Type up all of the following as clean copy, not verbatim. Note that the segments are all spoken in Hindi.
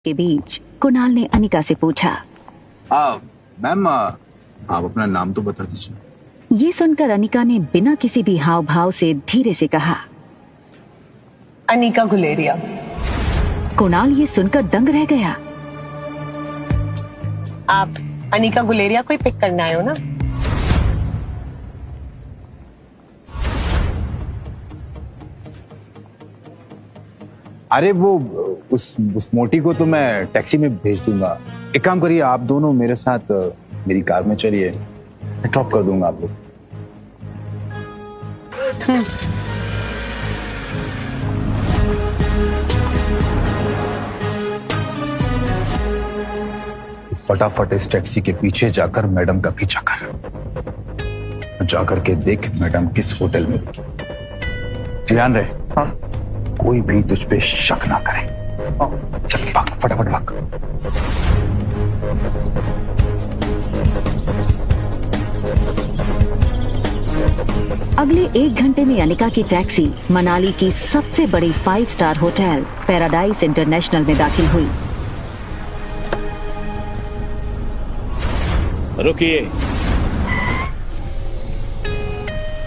के बीच कुणाल ने अनिका से पूछा, मैम आप अपना नाम तो बता दीजिए। ये सुनकर अनिका ने बिना किसी भी हाव भाव से धीरे से कहा, अनिका गुलेरिया। कुणाल ये सुनकर दंग रह गया। आप अनिका गुलेरिया को ही पिक करने आए हो ना? अरे वो उस मोटी को तो मैं टैक्सी में भेज दूंगा। एक काम करिए, आप दोनों मेरे साथ मेरी कार में चलिए, मैं ड्रॉप कर दूंगा आप लोग। फटाफट इस टैक्सी के पीछे जाकर मैडम का पीछा कर, जाकर के देख मैडम किस होटल में रुकी। ध्यान रहे, हाँ? कोई भी तुझ पे शक ना करे। चल भाग, फटाफट भाग। अगले 1 घंटे में अनिका की टैक्सी मनाली की सबसे बड़ी 5 स्टार होटल पैराडाइज इंटरनेशनल में दाखिल हुई। रुकिए।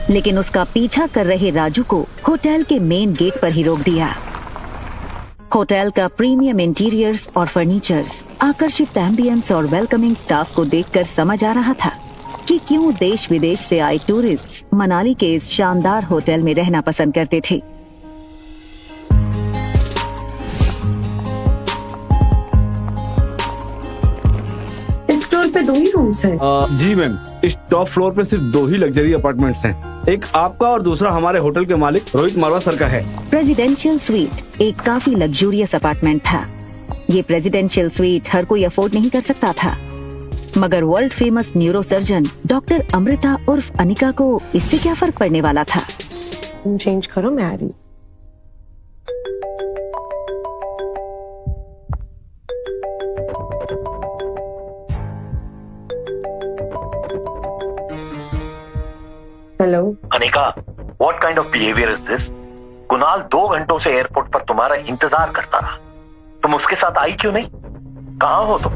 लेकिन उसका पीछा कर रहे राजू को होटल के मेन गेट पर ही रोक दिया। होटल का प्रीमियम इंटीरियर्स और फर्नीचर्स, आकर्षित एम्बियंस और वेलकमिंग स्टाफ को देखकर समझ आ रहा था कि क्यों देश विदेश से आए टूरिस्ट्स मनाली के इस शानदार होटल में रहना पसंद करते थे। फ्लोर पे 2 ही रूम्स हैं। जी मैम, इस टॉप फ्लोर पे सिर्फ 2 ही लग्जरी अपार्टमेंट्स हैं। एक आपका और दूसरा हमारे होटल के मालिक रोहित मारवा सर का है। प्रेसिडेंशियल स्वीट एक काफी लग्जूरियस अपार्टमेंट था। ये प्रेसिडेंशियल स्वीट हर कोई अफोर्ड नहीं कर सकता था, मगर world famous neuro surgeon doctor Amrita उर्फ अनिका को इससे क्या फर्क पड़ने वाला था। चेंज करो, मैं आ रही। Hello Anika, what kind of behaviour is this? Kunal 2 घंटों से एयरपोर्ट पर तुम्हारा इंतजार करता रहा, तुम उसके साथ आई क्यों नहीं? कहाँ हो तुम?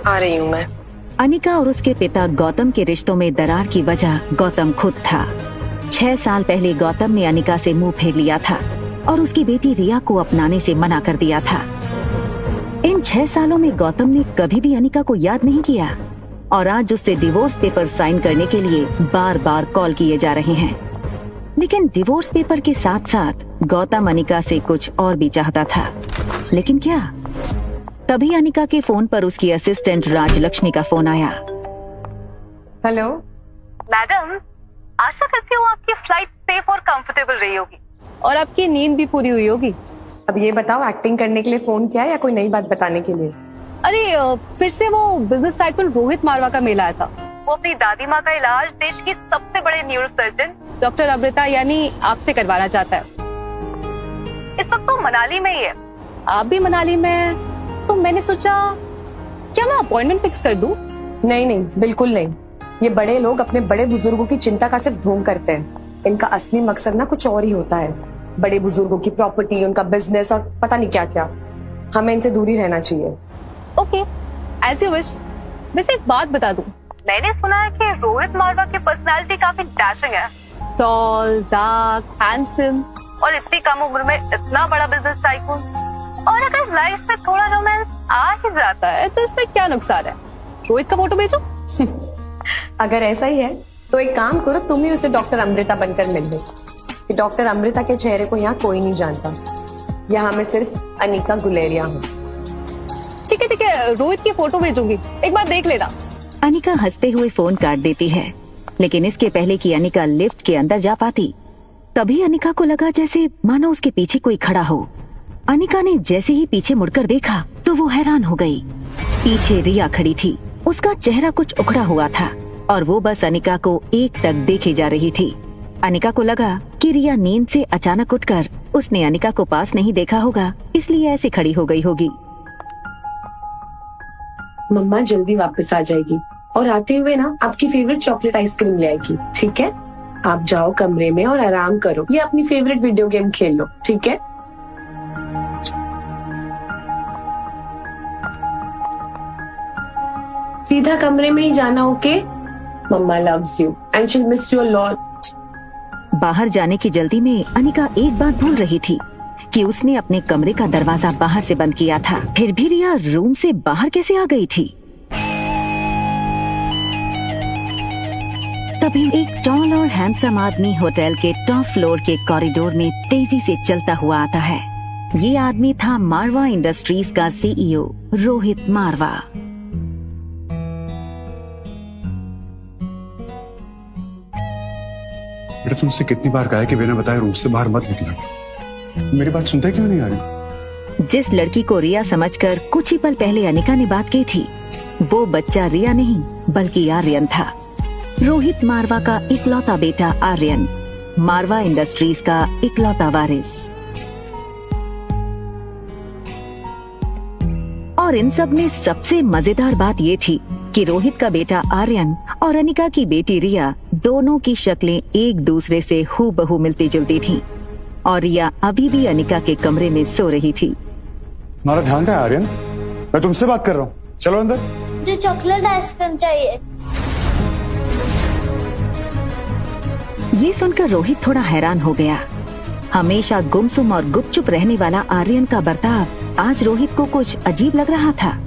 आ रही हूँ मैं। अनिका और उसके पिता गौतम के रिश्तों में दरार की वजह गौतम खुद था। 6 साल पहले गौतम ने अनिका से मुंह फेर लिया था और उसकी बेटी रिया को अपनाने से मना कर दिया था। इन 6 सालों में गौतम ने कभी भी अनिका को याद नहीं किया और आज उससे डिवोर्स पेपर साइन करने के लिए बार बार कॉल किए जा रहे हैं। लेकिन डिवोर्स पेपर के साथ साथ गौतम अनिका से कुछ और भी चाहता था। लेकिन क्या? तभी अनिका के फोन पर उसकी असिस्टेंट राजलक्ष्मी का फोन आया। हेलो मैडम, आशा करती हूँ आपकी फ्लाइट सेफ और कंफर्टेबल रही होगी और आपकी नींद भी पूरी हुई होगी। अब ये बताओ, एक्टिंग करने के लिए फोन किया या कोई नई बात बताने के लिए? अरे फिर से वो बिजनेस टाइकून रोहित मारवा का मेल आया था। वो अपनी दादी माँ का इलाज देश की सबसे बड़े न्यूरो सर्जन डॉक्टर अमृता यानी आपसे करवाना चाहता है। इस वक्त वो मनाली में ही है, आप भी मनाली में हैं, तो मैंने सोचा क्या मैं अपॉइंटमेंट फिक्स कर दूं? नहीं नहीं, बिल्कुल नहीं। ये बड़े लोग अपने बड़े बुजुर्गों की चिंता का सिर्फ ढोंग करते हैं। इनका असली मकसद ना कुछ और ही होता है। बड़े बुजुर्गों की प्रॉपर्टी, उनका बिजनेस और पता नहीं क्या क्या। हमें इनसे दूरी रहना चाहिए। Okay, as you wish. वैसे एक बात बता दूं, मैंने सुना है कि रोहित मारवा की पर्सनालिटी काफी डैशिंग है। टॉल, डार्क, हैंडसम और इतनी कम उम्र में इतना बड़ा बिजनेस टाइकून। और अगर लाइफ में थोड़ा रोमांस आ ही जाता है तो इसमें क्या नुकसान है? रोहित का फोटो भेजो। अगर ऐसा ही है तो एक काम करो, तुम ही उसे डॉक्टर अमृता बनकर मिल लो। कि डॉक्टर अमृता के चेहरे को यहाँ कोई नहीं जानता। यहाँ मैं सिर्फ अनिका गुलेरिया हूँ। ठीक है, रोहित की फोटो भेजूंगी, एक बार देख लेना। अनिका हंसते हुए फोन काट देती है, लेकिन इसके पहले कि अनिका लिफ्ट के अंदर जा पाती, तभी अनिका को लगा जैसे मानो उसके पीछे कोई खड़ा हो। अनिका ने जैसे ही पीछे मुड़कर देखा तो वो हैरान हो गई। पीछे रिया खड़ी थी। उसका चेहरा कुछ उखड़ा हुआ था और वो बस अनिका को एक टक देखे जा रही थी। अनिका को लगा कि रिया नींद से अचानक उठकर उसने अनिका को पास नहीं देखा होगा, इसलिए ऐसे खड़ी हो गई होगी। मम्मा जल्दी वापस आ जाएगी और आते हुए ना आपकी फेवरेट चॉकलेट आइसक्रीम ले आएगी, ठीक है? आप जाओ कमरे में और आराम करो या अपनी फेवरेट वीडियो गेम खेल लो, ठीक है? सीधा कमरे में ही जाना, okay? Mumma loves you and she miss you a lot. बाहर जाने की जल्दी में अनिका एक बात भूल रही थी कि उसने अपने कमरे का दरवाजा बाहर से बंद किया था। फिर भी रिया रूम से बाहर कैसे आ गई थी? तभी एक टॉल और हैंडसम आदमी होटल के टॉप फ्लोर के कॉरिडोर में तेजी से चलता हुआ आता है। ये आदमी था मारवा इंडस्ट्रीज का सीईओ रोहित मारवा। बेटा तुमसे कितनी बार कहा है कि बिना बताए रूम से बाहर मत निकला। मेरी बात सुनते क्यों नहीं आ रही? जिस लड़की को रिया समझकर कुछ ही पल पहले अनिका ने बात की थी, वो बच्चा रिया नहीं बल्कि आर्यन था। रोहित मारवा का इकलौता बेटा आर्यन, मारवा इंडस्ट्रीज का इकलौता वारिस। और इन सब में सबसे मजेदार बात ये थी कि रोहित का बेटा आर्यन और अनिका की बेटी रिया दोनों की शक्लें एक दूसरे से हूबहू मिलती जुलती थीं। और रिया अभी भी अनिका के कमरे में सो रही थी। तुम्हारा ध्यान कहाँ है आर्यन? मैं तुमसे बात कर रहा हूँ, चलो अंदर। मुझे चॉकलेट आइसक्रीम चाहिए। ये सुनकर रोहित थोड़ा हैरान हो गया। हमेशा गुमसुम और गुपचुप रहने वाला आर्यन का बर्ताव आज रोहित को कुछ अजीब लग रहा था।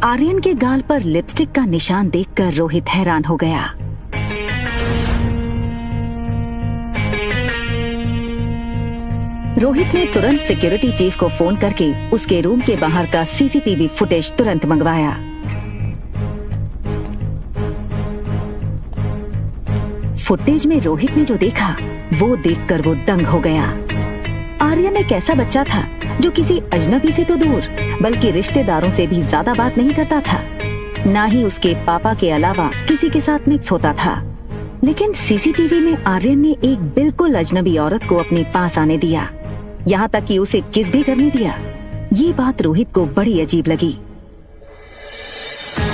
आर्यन के गाल पर लिपस्टिक का निशान देखकर रोहित हैरान हो गया। रोहित ने तुरंत सिक्योरिटी चीफ को फोन करके उसके रूम के बाहर का सीसीटीवी फुटेज तुरंत मंगवाया। फुटेज में रोहित ने जो देखा वो देखकर वो दंग हो गया। आर्यन एक ऐसा बच्चा था जो किसी अजनबी से तो दूर बल्कि रिश्तेदारों से भी ज्यादा बात नहीं करता था। ना ही उसके पापा के अलावा किसी के साथ मिक्स होता था। लेकिन सीसीटीवी में आर्यन ने एक बिल्कुल अजनबी औरत को अपने पास आने दिया, यहाँ तक कि उसे किस भी करने दिया। ये बात रोहित को बड़ी अजीब लगी।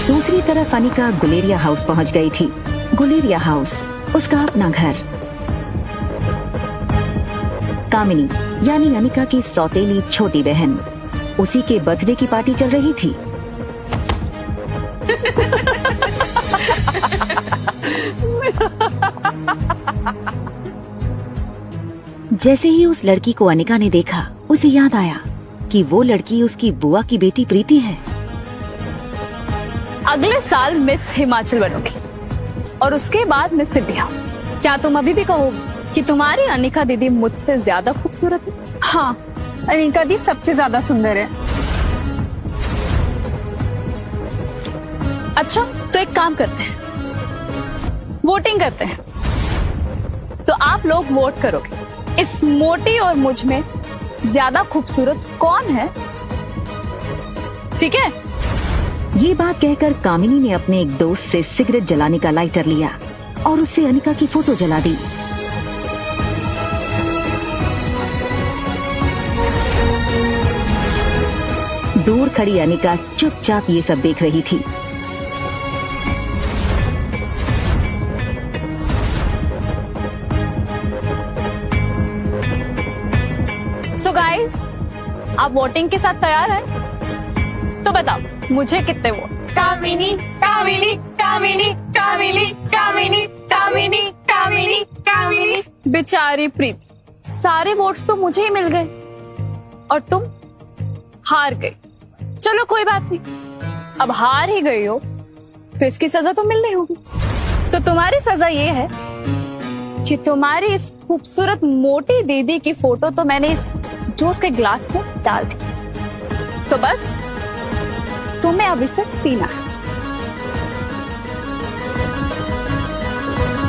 दूसरी तरफ अनिका गुलेरिया हाउस पहुँच गई थी। गुलेरिया हाउस उसका अपना घर। कामिनी यानी अनिका की सौतेली छोटी बहन, उसी के बर्थडे की पार्टी चल रही थी। जैसे ही उस लड़की को अनिका ने देखा, उसे याद आया कि वो लड़की उसकी बुआ की बेटी प्रीति है। अगले साल मिस हिमाचल बनोगी और उसके बाद मिस इंडिया। क्या तुम अभी भी कहोगी कि तुम्हारी अनिका दीदी मुझसे ज्यादा खूबसूरत है? हाँ, अनिका दी सबसे ज्यादा सुंदर है। अच्छा, तो एक काम करते हैं, वोटिंग करते हैं। तो आप लोग वोट करोगे इस मोटी और मुझ में ज्यादा खूबसूरत कौन है, ठीक है? ये बात कहकर कामिनी ने अपने एक दोस्त से सिगरेट जलाने का लाइटर लिया और उससे अनिका की फोटो जला दी। दूर खड़ी अनिका चुपचाप ये सब देख रही थी। सो गाइस, आप वोटिंग के साथ तैयार हैं? तो बताओ मुझे कितने वोट? कामिनी, कामिनी, कामिनी, कामिनी, कामिनी, कामिनी, कामिनी, कामिनी। बेचारी प्रीति, सारे वोट्स तो मुझे ही मिल गए और तुम हार गई। चलो कोई बात नहीं, अब हार ही गई हो तो इसकी सजा तो मिलनी होगी। तो तुम्हारी सजा ये है कि तुम्हारी इस खूबसूरत मोटी दीदी की फोटो तो मैंने इस जूस के ग्लास में डाल दी, तो बस तुम्हें अब इसे पीना है।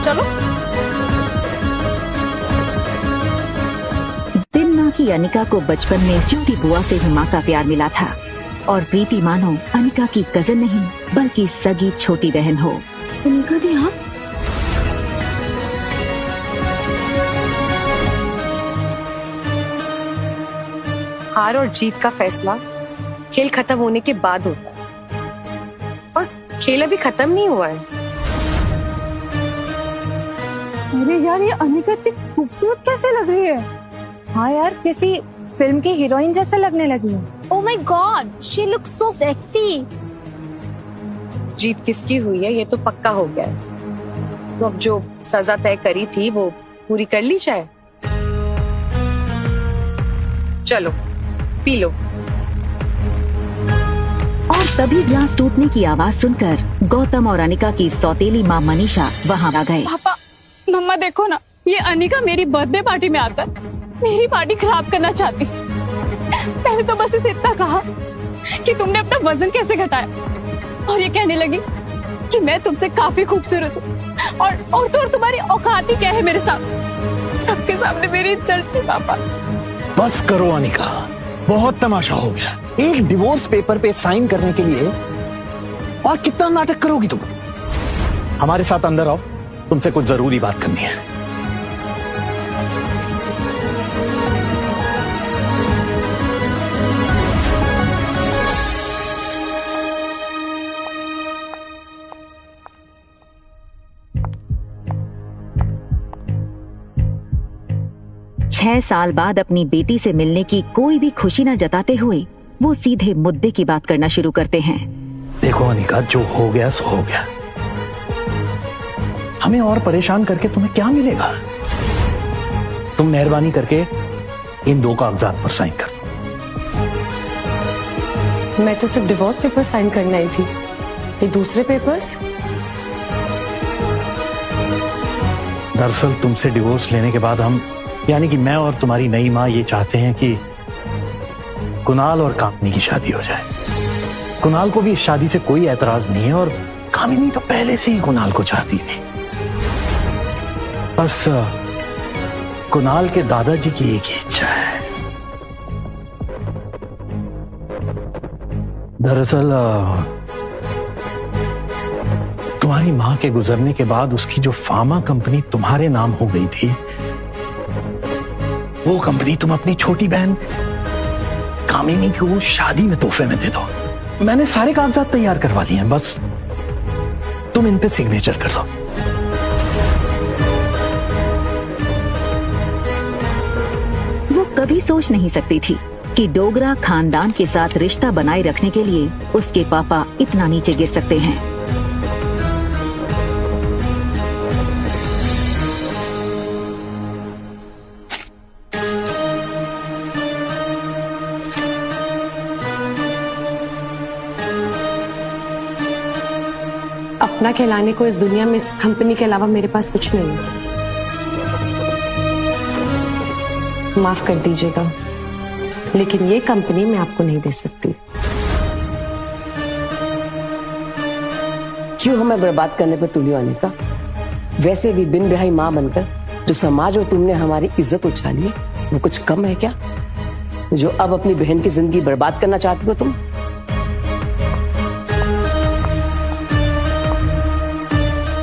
चलो। दिन ना की अनिका को बचपन में छोटी बुआ से ही माँ का प्यार मिला था और प्रीति मानो अनिका की कजन नहीं बल्कि सगी छोटी बहन हो। अनिका दी, हाँ? हार और जीत का फैसला खेल खत्म होने के बाद होता है और खेल अभी खत्म नहीं हुआ है। अरे यार, ये अनिका इतनी खूबसूरत कैसे लग रही है? हाँ यार, किसी फिल्म की हीरोइन जैसे लगने लगी है। Oh my God, she looks so sexy. जीत किसकी हुई है ये तो पक्का हो गया है। तो अब जो सजा तय करी थी वो पूरी कर ली जाए। चलो पी लो। और तभी ग्लास टूटने की आवाज सुनकर गौतम और अनिका की सौतेली माँ मनीषा वहाँ आ गए। पापा, मम्मा देखो ना, ये अनिका मेरी बर्थडे पार्टी में आकर मेरी पार्टी खराब करना चाहती। पहले तो बस इसे इतना कहा कि तुमने अपना वजन कैसे घटाया, और ये कहने लगी कि मैं तुमसे काफी खूबसूरत हूँ और तो और तुम्हारी औकात ही क्या है मेरे साथ। सबके सामने मेरी इज्जत थी पापा। बस करो अनिका, बहुत तमाशा हो गया। एक डिवोर्स पेपर पे साइन करने के लिए और कितना नाटक करोगी तुम। हमारे साथ अंदर आओ, तुमसे कुछ जरूरी बात करनी है। छह साल बाद अपनी बेटी से मिलने की कोई भी खुशी न जताते हुए वो सीधे मुद्दे की बात करना शुरू करते हैं। देखो अनिका, जो हो गया सो हो गया। हमें और परेशान करके तुम्हें क्या मिलेगा। तुम मेहरबानी करके इन 2 कागजात पर साइन कर दो। मैं तो सिर्फ डिवोर्स पेपर साइन करने आई थी, ये दूसरे पेपर्स। दरअसल तुमसे डिवोर्स लेने के बाद हम, यानी कि मैं और तुम्हारी नई माँ, ये चाहते हैं कि कुणाल और कामिनी की शादी हो जाए। कुणाल को भी इस शादी से कोई एतराज नहीं है और कामिनी तो पहले से ही कुणाल को चाहती थी। बस कुणाल के दादाजी की एक ही इच्छा है। दरअसल तुम्हारी माँ के गुजरने के बाद उसकी जो फार्मा कंपनी तुम्हारे नाम हो गई थी, वो कंपनी तुम अपनी छोटी बहन कामिनी को शादी में तोहफे में दे दो। मैंने सारे कागजात तैयार करवा दिए हैं, बस तुम इन पे सिग्नेचर कर दो। वो कभी सोच नहीं सकती थी कि डोगरा खानदान के साथ रिश्ता बनाए रखने के लिए उसके पापा इतना नीचे गिर सकते हैं। अपना कहलाने को इस दुनिया में इस कंपनी के अलावा मेरे पास कुछ नहीं है। माफ कर दीजिएगा, लेकिन ये कंपनी मैं आपको नहीं दे सकती। क्यों हमें बर्बाद करने पर तुली आने का? वैसे भी बिन ब्याही माँ बनकर जो समाज में तुमने हमारी इज्जत उछाली है, वो कुछ कम है क्या? जो अब अपनी बहन की जिंदगी बर्बाद करना चाहती हो तुम?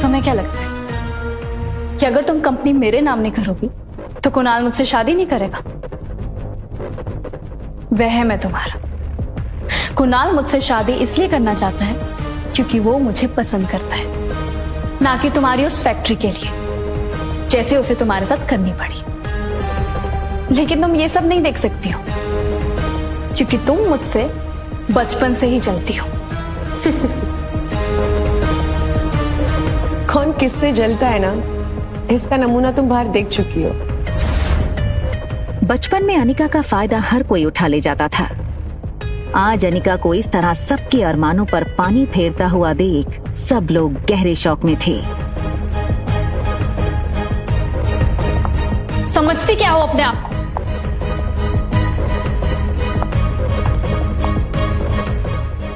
तुम्हें क्या लगता है कि अगर तुम कंपनी मेरे नाम नहीं करोगी तो कुणाल मुझसे शादी नहीं करेगा? वह है मैं तुम्हारा। कुणाल मुझसे शादी इसलिए करना चाहता है क्योंकि वो मुझे पसंद करता है, ना कि तुम्हारी उस फैक्ट्री के लिए, जैसे उसे तुम्हारे साथ करनी पड़ी। लेकिन तुम ये सब नहीं देख सकती हो क्योंकि तुम मुझसे बचपन से ही चलती हो। कौन किससे जलता है ना, इसका नमूना तुम बाहर देख चुकी हो। बचपन में अनिका का फायदा हर कोई उठा ले जाता था। आज अनिका को इस तरह सबके अरमानों पर पानी फेरता हुआ देख सब लोग गहरे शौक में थे। समझती क्या हो अपने आप को?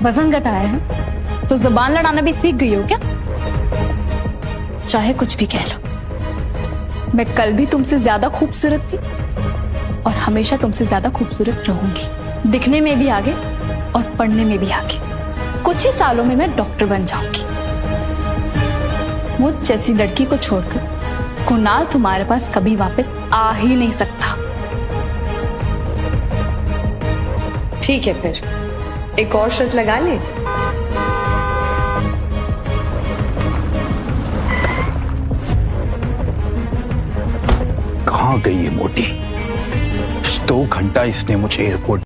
वजन घटाया है तो जुबान लड़ाना भी सीख गई हो क्या? चाहे कुछ भी कह लो, मैं कल भी तुमसे ज्यादा खूबसूरत थी और हमेशा तुमसे ज्यादा खूबसूरत रहूंगी। दिखने में भी आगे और पढ़ने में भी आगे। कुछ ही सालों में मैं डॉक्टर बन जाऊंगी। मुझ जैसी लड़की को छोड़कर कुणाल तुम्हारे पास कभी वापस आ ही नहीं सकता। ठीक है, फिर एक और शर्त लगा ले। कहाँ गई ये मोटी? 2 घंटा इसने मुझे एयरपोर्ट